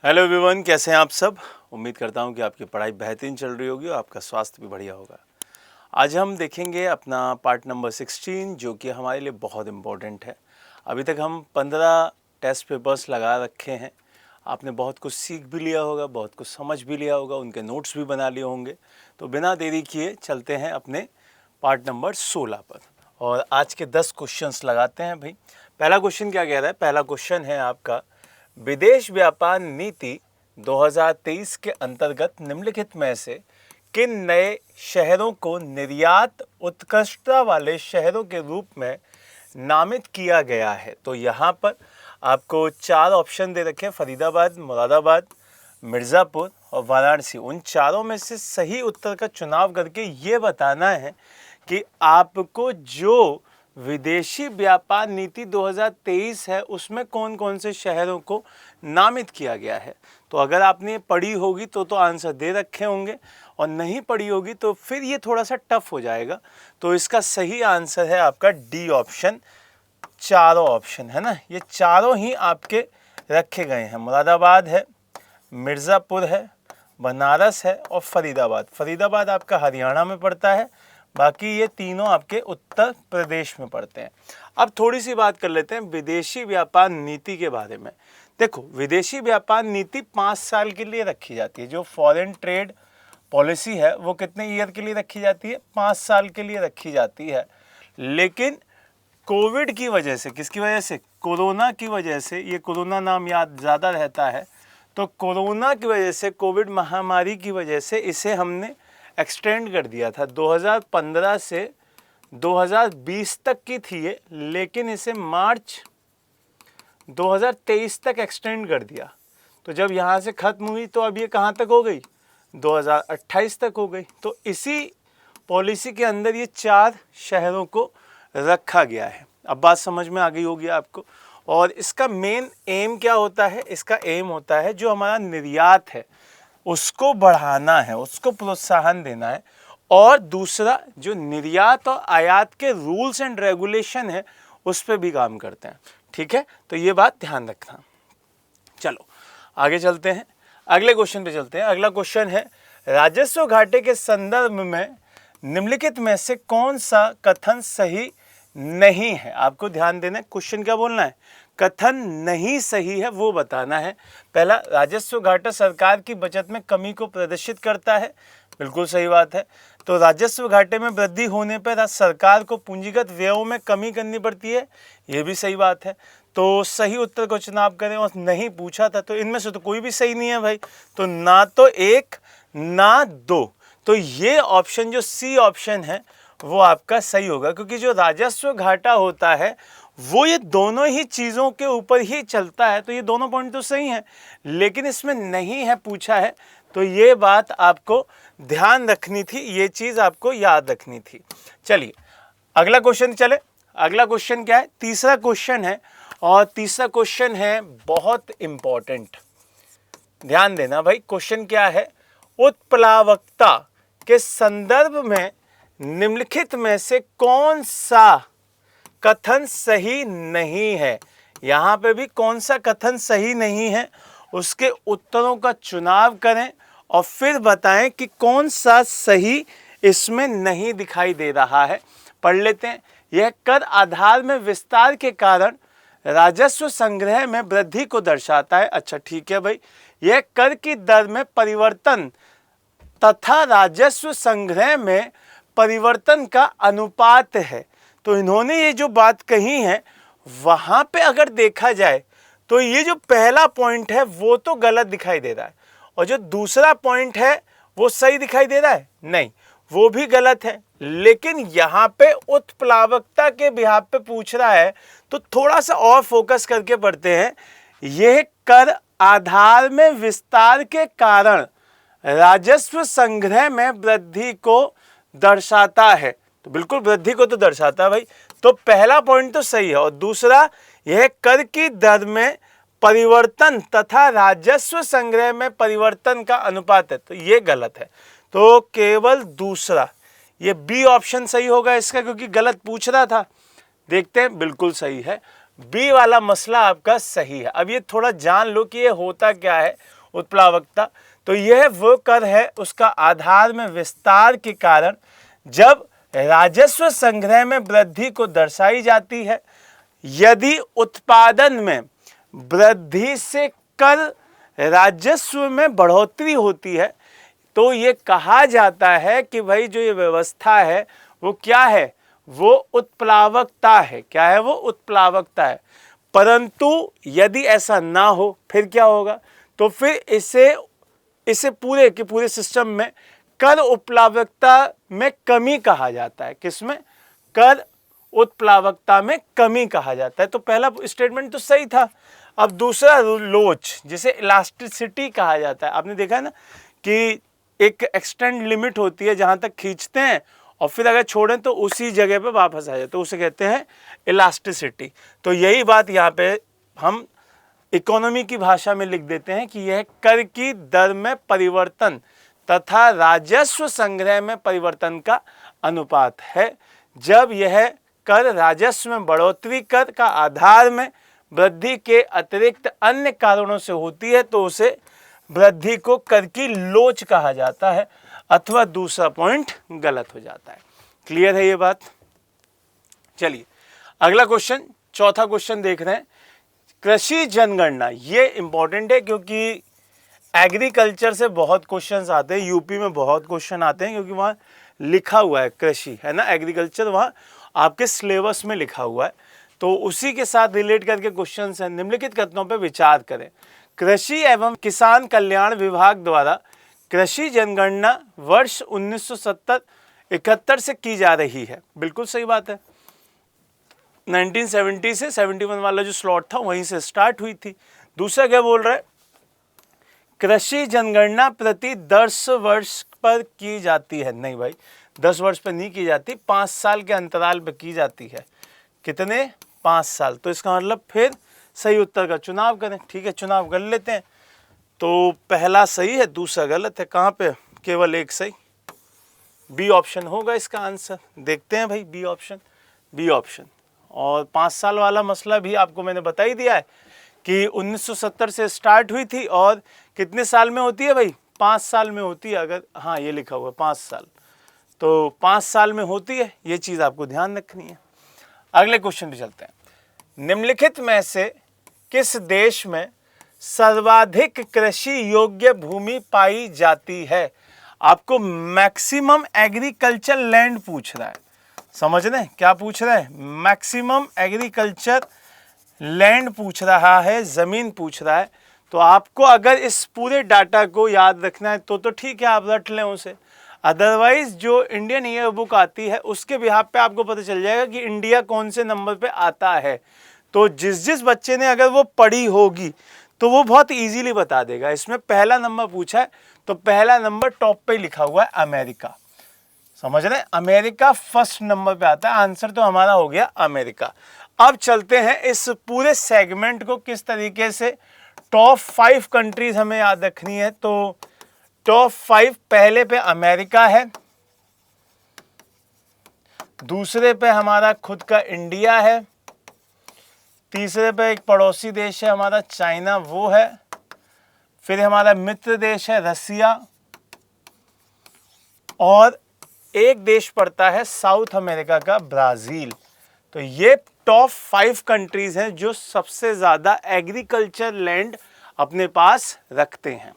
Hello everyone, कैसे हैं आप सब। उम्मीद करता हूं कि आपकी पढ़ाई बेहतरीन चल रही होगी और आपका स्वास्थ्य भी बढ़िया होगा। आज हम देखेंगे अपना पार्ट नंबर 16 जो कि हमारे लिए बहुत इम्पोर्टेंट है। अभी तक हम 15 टेस्ट पेपर्स लगा रखे हैं। आपने बहुत कुछ सीख भी लिया होगा, बहुत कुछ समझ भी लिया होगा, उनके नोट्स भी बना लिए होंगे। तो बिना देरी किए चलते हैं अपने पार्ट नंबर 16 पर और आज के 10 क्वेश्चंस लगाते हैं भाई। पहला क्वेश्चन क्या कह रहा है? पहला क्वेश्चन है आपका, विदेश व्यापार नीति 2023 के अंतर्गत निम्नलिखित में से किन नए शहरों को निर्यात उत्कृष्टता वाले शहरों के रूप में नामित किया गया है? तो यहाँ पर आपको 4 ऑप्शन दे रखे हैं, फरीदाबाद, मुरादाबाद, मिर्ज़ापुर और वाराणसी। उन चारों में से सही उत्तर का चुनाव करके ये बताना है कि आपको जो विदेशी व्यापार नीति 2023 है उसमें कौन कौन से शहरों को नामित किया गया है। तो अगर आपने पढ़ी होगी तो आंसर दे रखे होंगे और नहीं पढ़ी होगी तो फिर ये थोड़ा सा टफ हो जाएगा। तो इसका सही आंसर है आपका डी ऑप्शन। चारों ऑप्शन है ना, ये चारों ही आपके रखे गए हैं। मुरादाबाद है, मिर्ज़ापुर है, बनारस है और फरीदाबाद। फरीदाबाद आपका हरियाणा में पड़ता है, बाकी ये तीनों आपके उत्तर प्रदेश में पड़ते हैं। अब थोड़ी सी बात कर लेते हैं विदेशी व्यापार नीति के बारे में। देखो, विदेशी व्यापार नीति 5 साल के लिए रखी जाती है। जो फॉरेन ट्रेड पॉलिसी है वो कितने ईयर के लिए रखी जाती है? 5 साल के लिए रखी जाती है। लेकिन कोविड की वजह से, किसकी वजह से? कोरोना की वजह से, ये कोरोना नाम याद ज़्यादा रहता है, तो कोरोना की वजह से, कोविड महामारी की वजह से इसे हमने एक्सटेंड कर दिया था। 2015 से 2020 तक की थी ये, लेकिन इसे मार्च 2023 तक एक्सटेंड कर दिया। तो जब यहाँ से ख़त्म हुई तो अब ये कहाँ तक हो गई? 2028 तक हो गई। तो इसी पॉलिसी के अंदर ये 4 शहरों को रखा गया है। अब बात समझ में आ गई होगी आपको। और इसका मेन एम क्या होता है? इसका एम होता है जो हमारा निर्यात है उसको बढ़ाना है, उसको प्रोत्साहन देना है। और दूसरा, जो निर्यात और आयात के रूल्स एंड रेगुलेशन है उस पर भी काम करते हैं। ठीक है, तो ये बात ध्यान रखना। चलो आगे चलते हैं, अगले क्वेश्चन पे चलते हैं। अगला क्वेश्चन है, राजस्व घाटे के संदर्भ में निम्नलिखित में से कौन सा कथन सही नहीं है? आपको ध्यान देना है। क्वेश्चन क्या बोलना है? कथन नहीं सही है वो बताना है। पहला, राजस्व घाटा सरकार की बचत में कमी को प्रदर्शित करता है। बिल्कुल सही बात है। तो राजस्व घाटे में वृद्धि होने पर सरकार को पूंजीगत व्ययों में कमी करनी पड़ती है, ये भी सही बात है। तो सही उत्तर को चुनाव करें। और नहीं पूछा था, तो इनमें से तो कोई भी सही नहीं है भाई। तो ना तो 1 ना 2, तो ये ऑप्शन जो सी ऑप्शन है वो आपका सही होगा, क्योंकि जो राजस्व घाटा होता है वो ये दोनों ही चीज़ों के ऊपर ही चलता है। तो ये दोनों पॉइंट तो सही हैं, लेकिन इसमें नहीं है पूछा है, तो ये बात आपको ध्यान रखनी थी, ये चीज़ आपको याद रखनी थी। चलिए अगला क्वेश्चन चले। अगला क्वेश्चन क्या है? तीसरा क्वेश्चन है, और तीसरा क्वेश्चन है बहुत इंपॉर्टेंट, ध्यान देना भाई। क्वेश्चन क्या है? उत्प्लावकता के संदर्भ में निम्नलिखित में से कौन सा कथन सही नहीं है? यहाँ पे भी कौन सा कथन सही नहीं है उसके उत्तरों का चुनाव करें और फिर बताएं कि कौन सा सही इसमें नहीं दिखाई दे रहा है। पढ़ लेते हैं। यह कर आधार में विस्तार के कारण राजस्व संग्रह में वृद्धि को दर्शाता है। अच्छा ठीक है भाई। यह कर की दर में परिवर्तन तथा राजस्व संग्रह में परिवर्तन का अनुपात है। तो इन्होंने ये जो बात कही है वहां पे अगर देखा जाए तो ये जो पहला पॉइंट है वो तो गलत दिखाई दे रहा है, और जो दूसरा पॉइंट है वो सही दिखाई दे रहा है? नहीं, वो भी गलत है। लेकिन यहाँ पे उत्प्लावकता के बिहाफ पे पूछ रहा है, तो थोड़ा सा और फोकस करके पढ़ते हैं। यह कर आधार में विस्तार के कारण राजस्व संग्रह में वृद्धि को दर्शाता है। तो बिल्कुल वृद्धि को तो दर्शाता है भाई। तो पहला पॉइंट तो सही है, और दूसरा, यह कर की दर में परिवर्तन तथा राजस्व संग्रह में परिवर्तन का अनुपात है, तो ये गलत है। तो केवल दूसरा, ये बी ऑप्शन सही होगा इसका, क्योंकि गलत पूछ रहा था। देखते हैं, बिल्कुल सही है, बी वाला मसला आपका सही है। अब ये थोड़ा जान लो कि ये होता क्या है। उत्प्लावकता। तो यह वो कर है उसका आधार में विस्तार के कारण जब राजस्व संग्रह में वृद्धि को दर्शाई जाती है। यदि उत्पादन में वृद्धि से कर राजस्व में बढ़ोतरी होती है तो ये कहा जाता है कि भाई जो ये व्यवस्था है वो क्या है, वो उत्प्लावकता है। क्या है वो? उत्प्लावकता है। परंतु यदि ऐसा ना हो फिर क्या होगा? तो फिर इसे पूरे के पूरे सिस्टम में कर उत्प्लावकता में कमी कहा जाता है। किसमें? कर उत्प्लावकता में कमी कहा जाता है। तो पहला स्टेटमेंट तो सही था। अब दूसरा लोच, जिसे इलास्टिसिटी कहा जाता है। आपने देखा है ना कि एक एक्सटेंड लिमिट होती है जहां तक खींचते हैं और फिर अगर छोड़ें तो उसी जगह पे वापस आ जाए, तो उसे कहते हैं इलास्टिसिटी। तो यही बात यहाँ पे हम इकोनॉमी की भाषा में लिख देते हैं कि यह कर की दर में परिवर्तन तथा राजस्व संग्रह में परिवर्तन का अनुपात है। जब यह कर राजस्व में बढ़ोतरी कर का आधार में वृद्धि के अतिरिक्त अन्य कारणों से होती है तो उसे वृद्धि को कर की लोच कहा जाता है, अथवा दूसरा पॉइंट गलत हो जाता है। क्लियर है ये बात? चलिए अगला क्वेश्चन, चौथा क्वेश्चन देख रहे हैं। कृषि जनगणना, ये इंपॉर्टेंट है क्योंकि एग्रीकल्चर से बहुत क्वेश्चंस आते हैं, यूपी में बहुत क्वेश्चन आते हैं क्योंकि वहाँ लिखा हुआ है कृषि, है ना, एग्रीकल्चर वहाँ आपके सिलेबस में लिखा हुआ है। तो उसी के साथ रिलेट करके क्वेश्चंस हैं। निम्नलिखित कथनों पर विचार करें। कृषि एवं किसान कल्याण विभाग द्वारा कृषि जनगणना वर्ष 1970-71 से की जा रही है। बिल्कुल सही बात है। 1970 से 71 वाला जो स्लॉट था वहीं से स्टार्ट हुई थी। दूसरा क्या बोल रहा है? कृषि जनगणना प्रति 10 वर्ष पर की जाती है। नहीं भाई, 10 वर्ष पर नहीं की जाती, 5 साल के अंतराल पर की जाती है। कितने? 5 साल। तो इसका मतलब फिर सही उत्तर का चुनाव करें। ठीक है, चुनाव कर लेते हैं। तो पहला सही है, दूसरा गलत है। कहाँ पे? केवल एक सही, बी ऑप्शन होगा इसका आंसर। देखते हैं भाई, बी ऑप्शन, बी ऑप्शन। और 5 साल वाला मसला भी आपको मैंने बता ही दिया है कि 1970 से स्टार्ट हुई थी और कितने साल में होती है भाई? 5 साल में होती है। अगर हाँ ये लिखा हुआ 5 साल, तो 5 साल में होती है। ये चीज़ आपको ध्यान रखनी है। अगले क्वेश्चन पे चलते हैं। निम्नलिखित में से किस देश में सर्वाधिक कृषि योग्य भूमि पाई जाती है? आपको मैक्सिमम एग्रीकल्चर लैंड पूछ रहा है। समझ रहे हैं क्या पूछ रहा है? मैक्सिमम एग्रीकल्चर लैंड पूछ रहा है, जमीन पूछ रहा है। तो आपको अगर इस पूरे डाटा को याद रखना है तो ठीक है, आप रट लें उसे। अदरवाइज जो इंडियन ईयर बुक आती है उसके बिहाफ पे आपको पता चल जाएगा कि इंडिया कौन से नंबर पे आता है। तो जिस बच्चे ने अगर वो पढ़ी होगी तो वो बहुत इजीली बता देगा। इसमें पहला नंबर पूछा है तो पहला नंबर टॉप पे लिखा हुआ है अमेरिका। समझ रहे हैं? अमेरिका फर्स्ट नंबर पे आता है। आंसर तो हमारा हो गया अमेरिका। अब चलते हैं इस पूरे सेगमेंट को किस तरीके से टॉप 5 कंट्रीज हमें याद रखनी है। तो टॉप 5 पहले पे अमेरिका है, दूसरे पे हमारा खुद का इंडिया है, तीसरे पे एक पड़ोसी देश है हमारा चाइना, वो है, फिर हमारा मित्र देश है रसिया, और एक देश पड़ता है साउथ अमेरिका का ब्राजील। तो ये टॉप 5 कंट्रीज हैं जो सबसे ज्यादा एग्रीकल्चर लैंड अपने पास रखते हैं।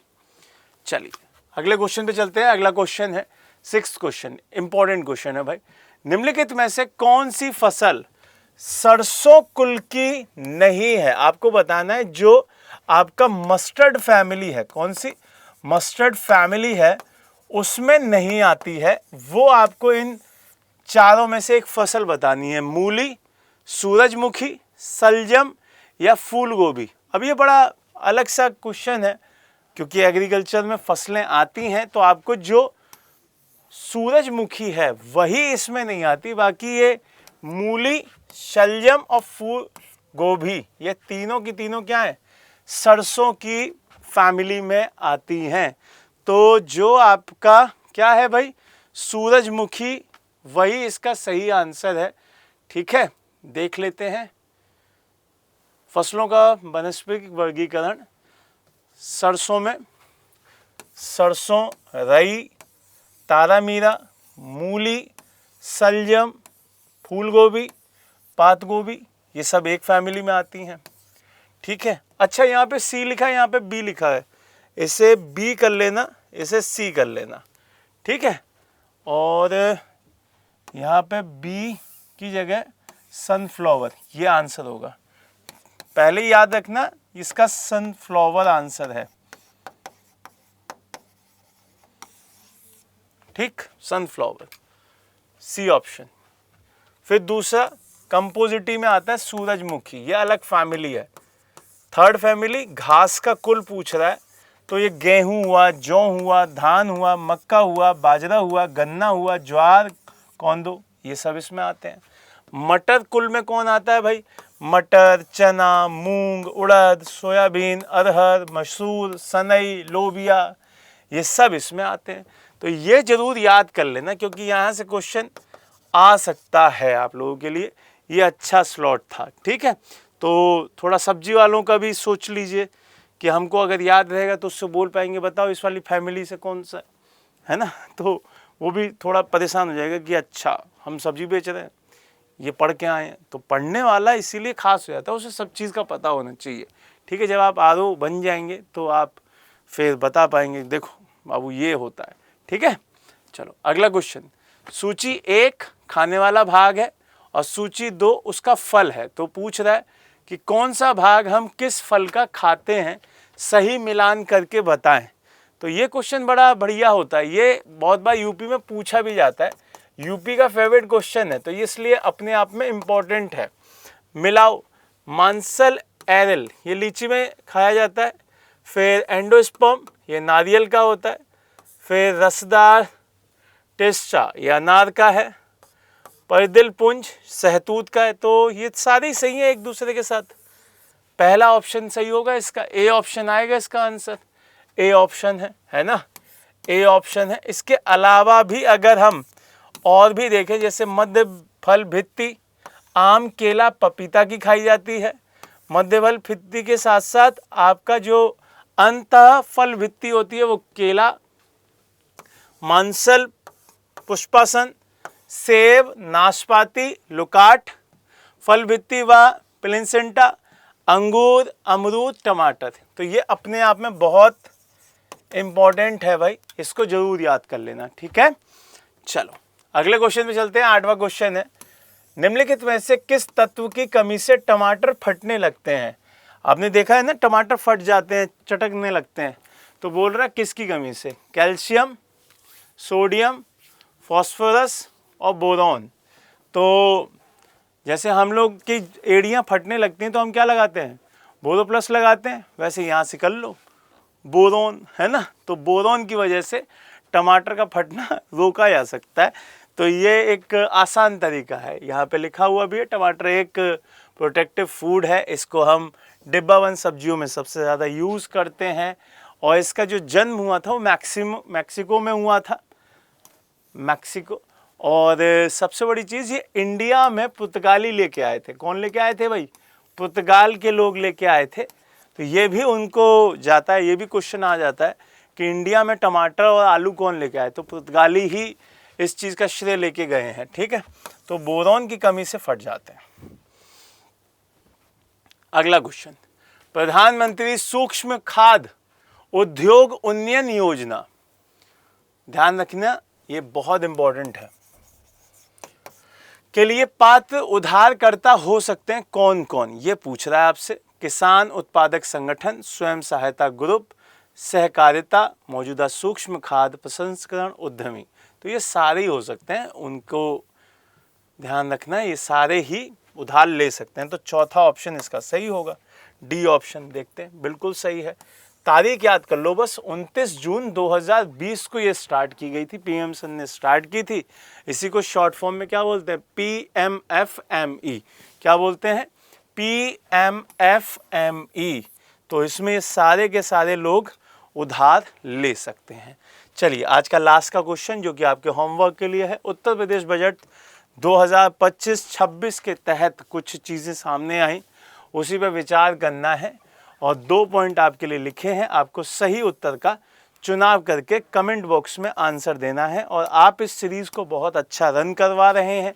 चलिए अगले क्वेश्चन पे चलते हैं। अगला क्वेश्चन है 6th क्वेश्चन, इंपॉर्टेंट क्वेश्चन है भाई। निम्नलिखित में से कौन सी फसल सरसों कुल की नहीं है? आपको बताना है जो आपका मस्टर्ड फैमिली है, कौन सी मस्टर्ड फैमिली है उसमें नहीं आती है, वो आपको इन चारों में से एक फसल बतानी है। मूली, सूरजमुखी, सलजम या फूल गोभी। अब ये बड़ा अलग सा क्वेश्चन है क्योंकि एग्रीकल्चर में फसलें आती हैं तो आपको जो सूरजमुखी है वही इसमें नहीं आती, बाकी ये मूली, शलजम और फूल गोभी ये तीनों की तीनों क्या है? सरसों की फैमिली में आती हैं। तो जो आपका क्या है भाई? सूरजमुखी, वही इसका सही आंसर है। ठीक है, देख लेते हैं फसलों का वनस्पतिक वर्गीकरण। सरसों में सरसों, राई, तारामीरा, मूली, सलजम, फूल गोभी, पात गोभी, ये सब एक फैमिली में आती हैं। ठीक है। अच्छा, यहाँ पे सी लिखा है, यहाँ पे बी लिखा है, इसे बी कर लेना, इसे सी कर लेना। ठीक है। और यहाँ पे बी की जगह सनफ्लावर, ये आंसर होगा। पहले याद रखना इसका सनफ्लावर आंसर है। ठीक, सनफ्लावर, सी ऑप्शन। फिर दूसरा कंपोजिटी में आता है सूरजमुखी, ये अलग फैमिली है। थर्ड फैमिली घास का कुल पूछ रहा है, तो ये गेहूं हुआ, जौ हुआ, धान हुआ, मक्का हुआ, बाजरा हुआ, गन्ना हुआ, ज्वार, कौंदो, ये सब इसमें आते हैं। मटर कुल में कौन आता है भाई? मटर, चना, मूंग, उड़द, सोयाबीन, अरहर, मसूर, सनई, लोबिया, ये सब इसमें आते हैं। तो ये जरूर याद कर लेना, क्योंकि यहाँ से क्वेश्चन आ सकता है आप लोगों के लिए। ये अच्छा स्लॉट था। ठीक है। तो थोड़ा सब्जी वालों का भी सोच लीजिए कि हमको अगर याद रहेगा तो उससे बोल पाएंगे बताओ इस वाली फैमिली से कौन सा है ना, तो वो भी थोड़ा परेशान हो जाएगा कि अच्छा हम सब्जी बेच रहे हैं, ये पढ़ के आए हैं। तो पढ़ने वाला इसीलिए खास हो जाता है, उसे सब चीज़ का पता होना चाहिए। ठीक है। जब आप आरओ बन जाएंगे तो आप फिर बता पाएंगे, देखो बाबू ये होता है। ठीक है। चलो अगला क्वेश्चन। सूची 1 खाने वाला भाग है और सूची 2 उसका फल है। तो पूछ रहा है कि कौन सा भाग हम किस फल का खाते हैं, सही मिलान करके बताएं। तो ये क्वेश्चन बड़ा बढ़िया होता है, ये बहुत बार यूपी में पूछा भी जाता है, यूपी का फेवरेट क्वेश्चन है, तो इसलिए अपने आप में इम्पोर्टेंट है। मिलाओ, मांसल एरल, ये लीची में खाया जाता है। फिर एंडोस्पर्म, ये नारियल का होता है। फिर रसदार टेस्टा, ये अनार का है। परदिल पुंज सहतूत का है। तो ये सारी सही है एक दूसरे के साथ। पहला ऑप्शन सही होगा इसका, ए ऑप्शन आएगा इसका आंसर, ए ऑप्शन है ना, ए ऑप्शन है। इसके अलावा भी अगर हम और भी देखें, जैसे मध्य फल भित्ति, आम, केला, पपीता की खाई जाती है। मध्य फल भित्ति के साथ साथ आपका जो अंतः फल भित्ति होती है वो केला, मांसल, पुष्पासन, सेब, नाशपाती, लुकाट, फल भित्ति व प्लेसेंटा, अंगूर, अमरूद, टमाटर। तो ये अपने आप में बहुत इम्पॉर्टेंट है भाई, इसको जरूर याद कर लेना। ठीक है। चलो अगले क्वेश्चन पे चलते हैं। 8वां क्वेश्चन है, निम्नलिखित में से किस तत्व की कमी से टमाटर फटने लगते हैं? आपने देखा है ना, टमाटर फट जाते हैं, चटकने लगते हैं। तो बोल रहा है किसकी कमी से? कैल्शियम, सोडियम, फॉस्फोरस और बोरॉन। तो जैसे हम लोग की एड़ियाँ फटने लगती हैं तो हम क्या लगाते हैं? बोरो प्लस लगाते हैं। वैसे यहाँ से कर लो बोरॉन, है ना। तो बोरॉन की वजह से टमाटर का फटना रोका जा सकता है। तो ये एक आसान तरीका है, यहाँ पे लिखा हुआ भी है। टमाटर एक प्रोटेक्टिव फूड है, इसको हम डिब्बाबंद सब्जियों में सबसे ज़्यादा यूज़ करते हैं। और इसका जो जन्म हुआ था वो मैक्सिको में हुआ था, मैक्सिको। और सबसे बड़ी चीज़, ये इंडिया में पुर्तगाली लेके आए थे। कौन लेके आए थे भाई? पुर्तगाल के लोग लेके आए थे। तो ये भी उनको जाता है, ये भी क्वेश्चन आ जाता है कि इंडिया में टमाटर और आलू कौन लेके आए? तो पुर्तगाली ही इस चीज़ का श्रेय लेके गए हैं। ठीक है। तो बोरॉन की कमी से फट जाते हैं। अगला क्वेश्चन, प्रधानमंत्री सूक्ष्म खाद्य उद्योग उन्नयन योजना, ध्यान रखना ये बहुत इंपॉर्टेंट है, के लिए पात्र उधारकर्ता हो सकते हैं कौन कौन? ये पूछ रहा है आपसे। किसान उत्पादक संगठन, स्वयं सहायता ग्रुप, सहकारिता, मौजूदा सूक्ष्म खाद्य प्रसंस्करण उद्यमी। तो ये सारे ही हो सकते हैं, उनको ध्यान रखना, ये सारे ही उधार ले सकते हैं। तो चौथा ऑप्शन इसका सही होगा, डी ऑप्शन। देखते हैं, बिल्कुल सही है। तारीख याद कर लो बस, 29 जून 2020 को ये स्टार्ट की गई थी, पीएम सन ने स्टार्ट की थी। इसी को शॉर्ट फॉर्म में क्या बोलते हैं? PMFME। क्या बोलते हैं? PMFME। तो इसमें सारे के सारे लोग उधार ले सकते हैं। चलिए आज का लास्ट का क्वेश्चन जो कि आपके होमवर्क के लिए है, उत्तर प्रदेश बजट 2025-26 के तहत कुछ चीज़ें सामने आई, उसी पर विचार करना है। और 2 पॉइंट आपके लिए लिखे हैं। आपको सही उत्तर का चुनाव करके कमेंट बॉक्स में आंसर देना है। और आप इस सीरीज़ को बहुत अच्छा रन करवा रहे हैं।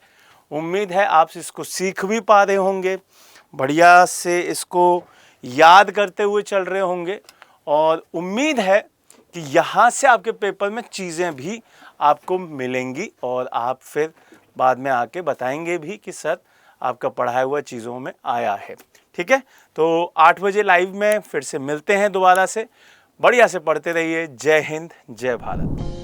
उम्मीद है आप इसको सीख भी पा रहे होंगे, बढ़िया से इसको याद करते हुए चल रहे होंगे। और उम्मीद है कि यहाँ से आपके पेपर में चीज़ें भी आपको मिलेंगी और आप फिर बाद में आके बताएंगे भी कि सर आपका पढ़ाया हुआ चीज़ों में आया है। ठीक है, तो 8 बजे लाइव में फिर से मिलते हैं दोबारा से। बढ़िया से पढ़ते रहिए। जय हिंद, जय भारत।